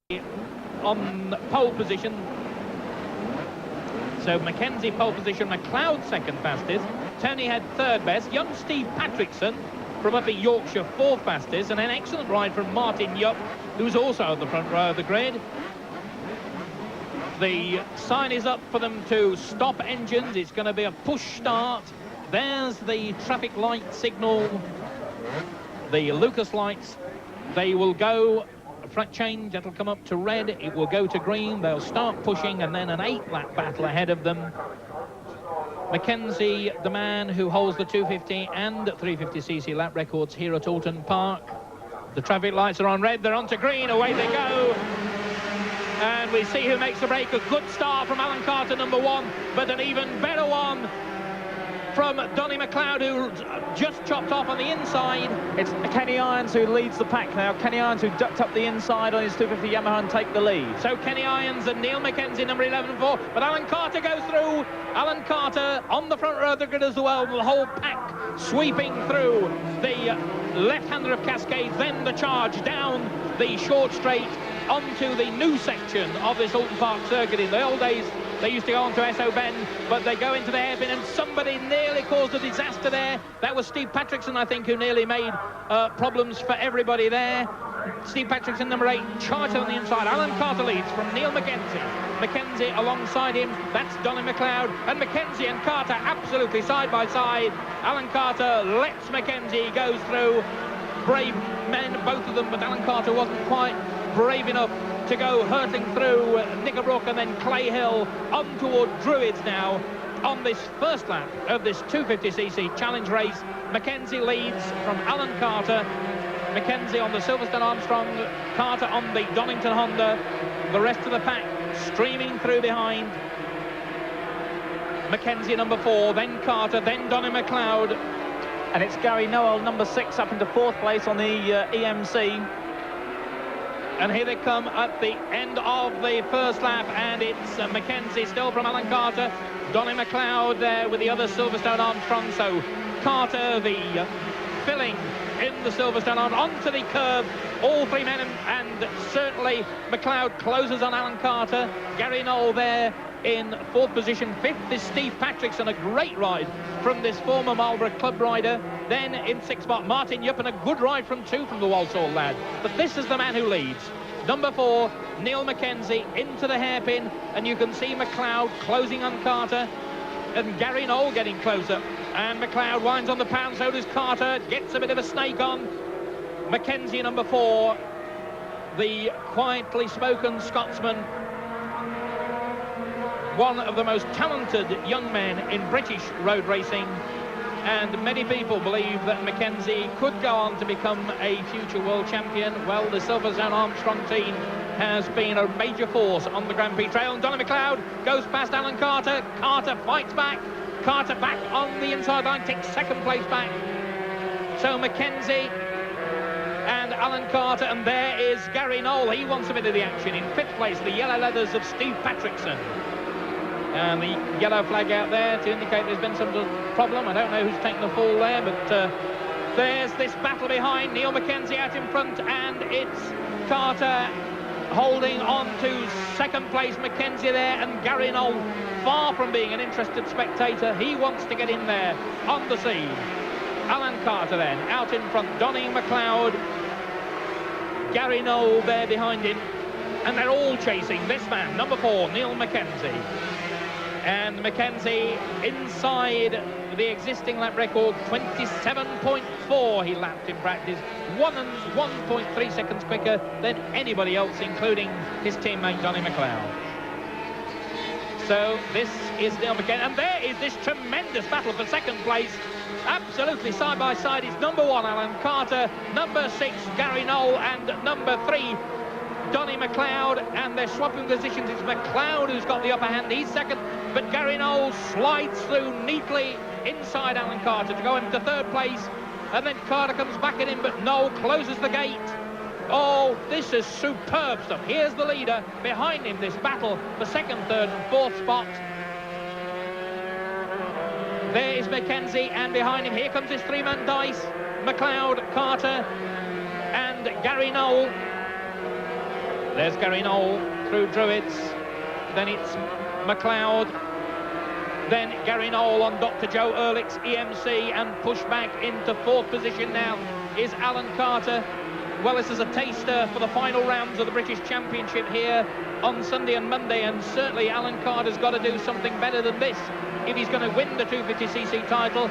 on pole position. So Mackenzie pole position, McLeod second fastest, Tony Head third best, young Steve Patrickson from up in Yorkshire fourth fastest, and an excellent ride from Martin Yupp, who's also at the front row of the grid. The sign is up for them to stop engines. It's going to be a push start. There's the traffic light signal, the Lucas lights. They will go a front change, that'll come up to red, it will go to green, they'll start pushing, and then an 8-lap battle ahead of them. Mackenzie, the man who holds the 250 and 350cc lap records here at Oulton Park. The traffic lights are on red, they're on to green, away they go. And we see who makes the break. A good start from Alan Carter, number one, but an even better one from Donny McLeod, who just chopped off on the inside. It's Kenny Irons who leads the pack now. Kenny Irons who ducked up the inside on his 250 Yamaha and take the lead. So Kenny Irons and Neil Mackenzie, number 11 and 4. But Alan Carter goes through. Alan Carter on the front row of the grid as well. The whole pack sweeping through the left-hander of Cascade. Then the charge down the short straight onto the new section of this Oulton Park circuit. In the old days, they used to go on to S.O. Bend, but they go into the hairpin, and somebody nearly caused a disaster there. That was Steve Patrickson, I think, who nearly made problems for everybody there. Steve Patrickson, number 8, charged on the inside. Alan Carter leads from Neil Mackenzie. Mackenzie alongside him, that's Donny McLeod. And Mackenzie and Carter absolutely side by side. Alan Carter lets Mackenzie go through. Brave men, both of them, but Alan Carter wasn't quite brave enough to go hurtling through Knickerbrook and then Clay Hill on toward Druids now on this first lap of this 250cc challenge race. Mackenzie leads from Alan Carter. Mackenzie on the Silverstone Armstrong, Carter on the Donington Honda. The rest of the pack streaming through behind. Mackenzie number 4, then Carter, then Donny McLeod. And it's Gary Noel, number 6, up into 4th place on the EMC. And here they come at the end of the first lap, and it's Mackenzie still from Alan Carter, Donny McLeod there with the other Silverstone Armstrong. So Carter, the filling in the Silverstone onto the curb, all three men, and certainly McLeod closes on Alan Carter. Gary Noel there in 4th position. 5th is Steve Patrickson, a great ride from this former Marlborough club rider. Then in 6th spot, Martin Yupp, and a good ride from 2 from the Walsall lad. But this is the man who leads. Number 4, Neil Mackenzie into the hairpin, and you can see McLeod closing on Carter, and Gary Noel getting closer. And McLeod winds on the pound, so does Carter, gets a bit of a snake on. Mackenzie, number 4, the quietly spoken Scotsman, one of the most talented young men in British road racing, and many people believe that Mackenzie could go on to become a future world champion. Well, the Silverstone Armstrong team has been a major force on the Grand Prix trail, and Donny McLeod goes past Alan Carter. Carter fights back. Carter back on the inside line, takes 2nd place back. So Mackenzie and Alan Carter, and there is Gary Noel. He wants a bit of the action. In 5th place, the yellow leathers of Steve Patrickson. And the yellow flag out there to indicate there's been some sort of problem. I don't know who's taken the fall there, but there's this battle behind. Neil Mackenzie out in front, and it's Carter holding on to 2nd place. Mackenzie there, and Gary Noel, far from being an interested spectator. He wants to get in there on the scene. Alan Carter then out in front, Donny McLeod, Gary Noel there behind him, and they're all chasing this man, number 4, Neil Mackenzie. And Mackenzie inside the existing lap record, 27.4 he lapped in practice, 1.3 seconds quicker than anybody else, including his teammate Donny McLeod. So this is Neil Mackenzie, and there is this tremendous battle for 2nd place. Absolutely side by side is number 1 Alan Carter, number 6 Gary Noel, and number 3 Donny McLeod, and they're swapping positions. It's McLeod who's got the upper hand, he's 2nd, but Gary Noel slides through neatly inside Alan Carter to go into 3rd place, and then Carter comes back at him, but Noel closes the gate. Oh, this is superb stuff. Here's the leader, behind him this battle for 2nd, 3rd and 4th spot. There is Mackenzie, and behind him, here comes his 3-man dice, McLeod, Carter and Gary Noel. There's Gary Knoll through Druids. Then it's McLeod. Then Gary Knoll on Dr. Joe Ehrlich's EMC, and pushed back into 4th position now is Alan Carter. Well, this is a taster for the final rounds of the British Championship here on Sunday and Monday, and certainly Alan Carter's got to do something better than this if he's going to win the 250cc title.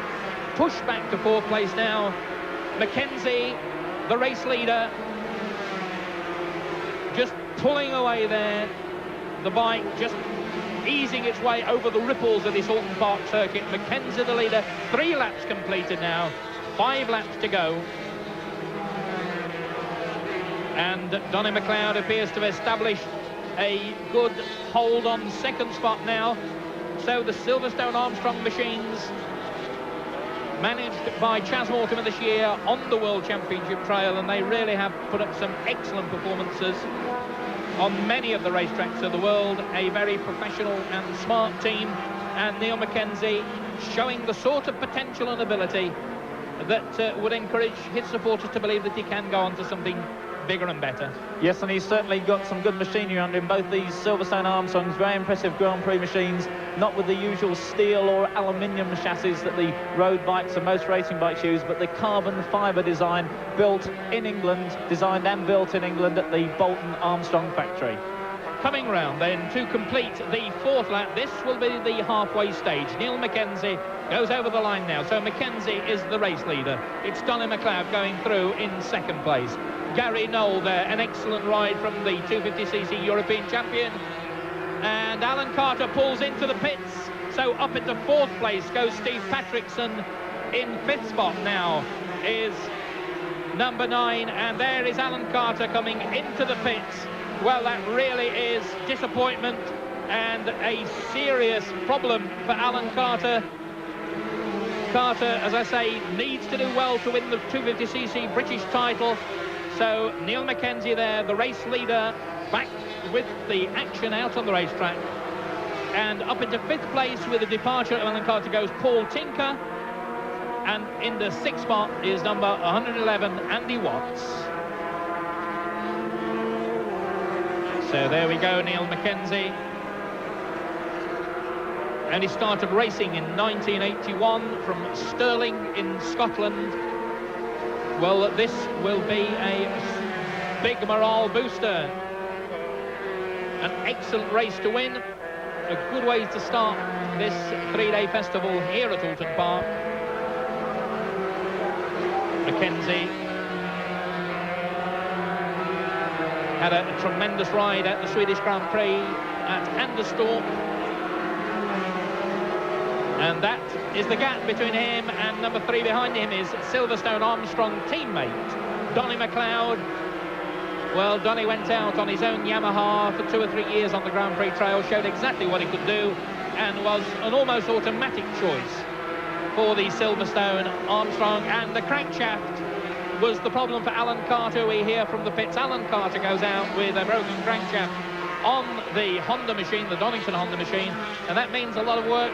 Pushed back to 4th place now. Mackenzie, the race leader, just pulling away there. The bike just easing its way over the ripples of this Oulton Park circuit. Mackenzie the leader, 3 laps completed now, 5 laps to go. And Donny McLeod appears to have established a good hold on 2nd spot now. So the Silverstone Armstrong machines, managed by Chas Mortimer this year on the World Championship trail, and they really have put up some excellent performances on many of the racetracks of the world. A very professional and smart team, and Neil Mackenzie showing the sort of potential and ability that would encourage his supporters to believe that he can go on to something bigger and better. Yes, and he's certainly got some good machinery under him. Both these Silverstone Armstrongs, very impressive Grand Prix machines, not with the usual steel or aluminium chassis that the road bikes and most racing bikes use, but the carbon fibre design built in England, designed and built in England at the Bolton Armstrong factory. Coming round then to complete the 4th lap, this will be the halfway stage. Neil Mackenzie goes over the line now, so Mackenzie is the race leader. It's Donny McLeod going through in 2nd place. Gary Knoll there, an excellent ride from the 250cc European champion. And Alan Carter pulls into the pits, so up into 4th place goes Steve Patrickson. In 5th spot now is number 9, and there is Alan Carter coming into the pits. Well, that really is disappointment and a serious problem for Alan Carter. Carter, as I say, needs to do well to win the 250cc British title. So Neil Mackenzie there, the race leader, back with the action out on the racetrack. And up into 5th place with the departure of Alan Carter goes Paul Tinker. And in the 6th spot is number 111, Andy Watts. So there we go, Neil Mackenzie. And he started racing in 1981 from Stirling in Scotland. Well, this will be a big morale booster. An excellent race to win. A good way to start this 3-day festival here at Oulton Park. Mackenzie had a tremendous ride at the Swedish Grand Prix at Anderstorp. And that is the gap between him and number 3 behind him is Silverstone Armstrong teammate Donny McLeod. Well, Donny went out on his own Yamaha for 2 or 3 years on the Grand Prix trail, showed exactly what he could do, and was an almost automatic choice for the Silverstone Armstrong. And the crankshaft was the problem for Alan Carter. We hear from the pits Alan Carter goes out with a broken crankshaft on the Honda machine, the Donington Honda machine, and that means a lot of work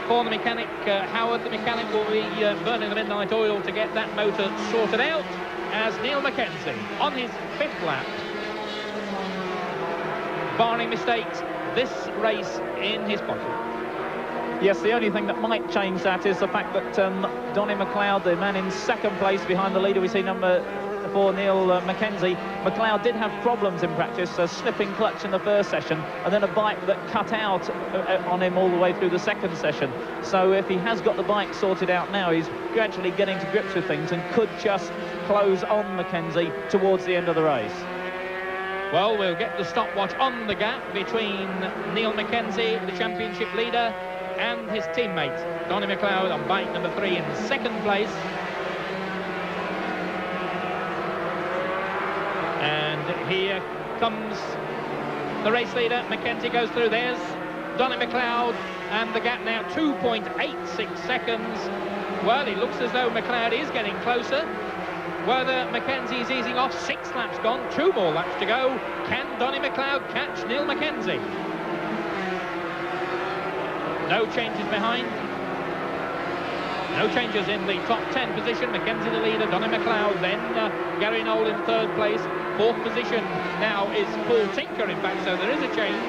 for the mechanic. Howard, the mechanic, will be burning the midnight oil to get that motor sorted out, as Neil Mackenzie on his 5th lap, barring mistakes, this race in his pocket. Yes, the only thing that might change that is the fact that Donny McLeod, the man in 2nd place behind the leader, we see number 4, Neil Mackenzie. McLeod did have problems in practice, a slipping clutch in the 1st session, and then a bike that cut out on him all the way through the 2nd session. So if he has got the bike sorted out now, he's gradually getting to grips with things and could just close on Mackenzie towards the end of the race. Well, we'll get the stopwatch on the gap between Neil Mackenzie, the championship leader, and his teammate Donny McLeod on bike number 3 in 2nd place. And here comes the race leader. Mackenzie goes through. There's Donny McLeod, and the gap now 2.86 seconds. Well, it looks as though McLeod is getting closer. Whether Mackenzie is easing off, 6 laps gone, 2 more laps to go. Can Donny McLeod catch Neil Mackenzie? No changes behind. No changes in the top 10 position. Mackenzie the leader, Donny McLeod, then Gary Knoll in third place. Fourth position now is Paul Tinker, in fact, so there is a change.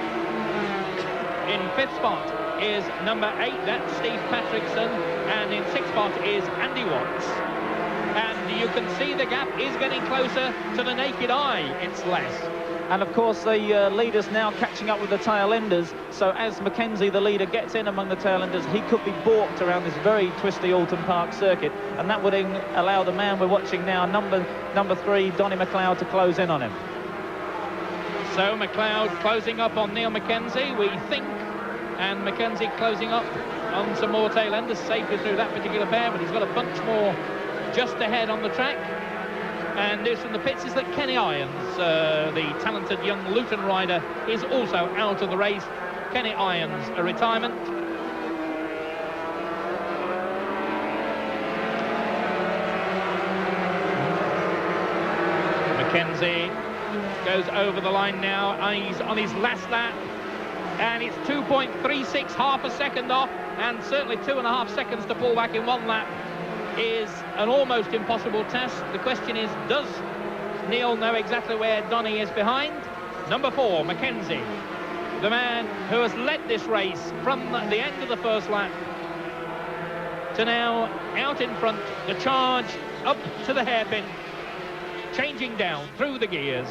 In fifth spot is number 8, that's Steve Patrickson, and in sixth spot is Andy Watts. And you can see the gap is getting closer. To the naked eye, it's less. And of course the leaders now catching up with the tail enders, so as Mackenzie the leader gets in among the tail enders, he could be balked around this very twisty Oulton Park circuit, and that would allow the man we're watching now, number 3, Donny McLeod, to close in on him. So McLeod closing up on Neil Mackenzie, we think, and Mackenzie closing up on some more tail enders safely through that particular pair, but he's got a bunch more just ahead on the track. And news from the pits is that Kenny Irons, the talented young Luton rider, is also out of the race. Kenny Irons, a retirement. Mackenzie goes over the line now. He's on his last lap, and it's 2.36, half a second off, and certainly 2.5 seconds to pull back in one lap is an almost impossible task. The question is, does Neil know exactly where Donny is behind? Number 4, Mackenzie, the man who has led this race from the end of the first lap to now out in front, the charge up to the hairpin, changing down through the gears,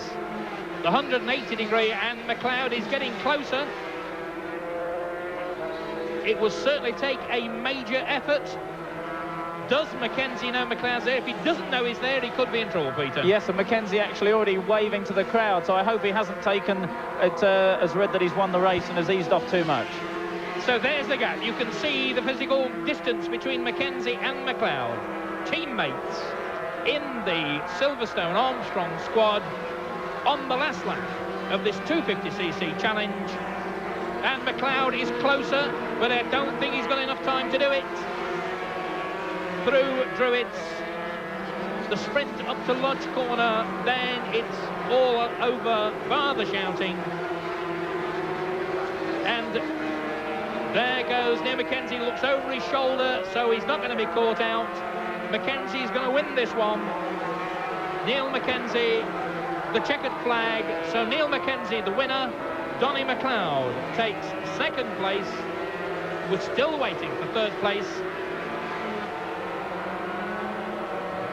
the 180-degree, and McLeod is getting closer. It will certainly take a major effort. Does Mackenzie know McLeod's there? If he doesn't know he's there, he could be in trouble, Peter. Yes, and Mackenzie actually already waving to the crowd, so I hope he hasn't taken it as read that he's won the race and has eased off too much. So there's the gap. You can see the physical distance between Mackenzie and McLeod. Teammates in the Silverstone Armstrong squad on the last lap of this 250cc challenge. And McLeod is closer, but I don't think he's got enough time to do it. Through Druids, the sprint up to Lodge Corner, then it's all over bar the shouting. And there goes Neil Mackenzie, looks over his shoulder, so he's not going to be caught out. Mackenzie's going to win this one. Neil Mackenzie, the checkered flag, so Neil Mackenzie the winner. Donny McLeod takes second place. We're still waiting for third place.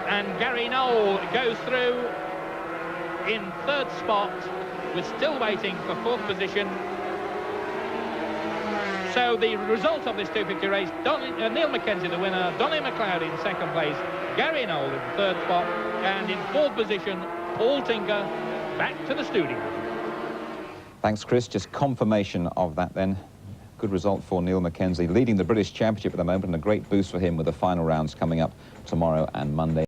And Gary Knoll goes through in third spot. We're still waiting for fourth position. So the result of this 250 race, Neil Mackenzie the winner, Donny McLeod in second place, Gary Knoll in third spot, and in fourth position, Paul Tinker. Back to the studio. Thanks, Chris. Just confirmation of that then. Good result for Neil Mackenzie, leading the British Championship at the moment, and a great boost for him with the final rounds coming up tomorrow and Monday.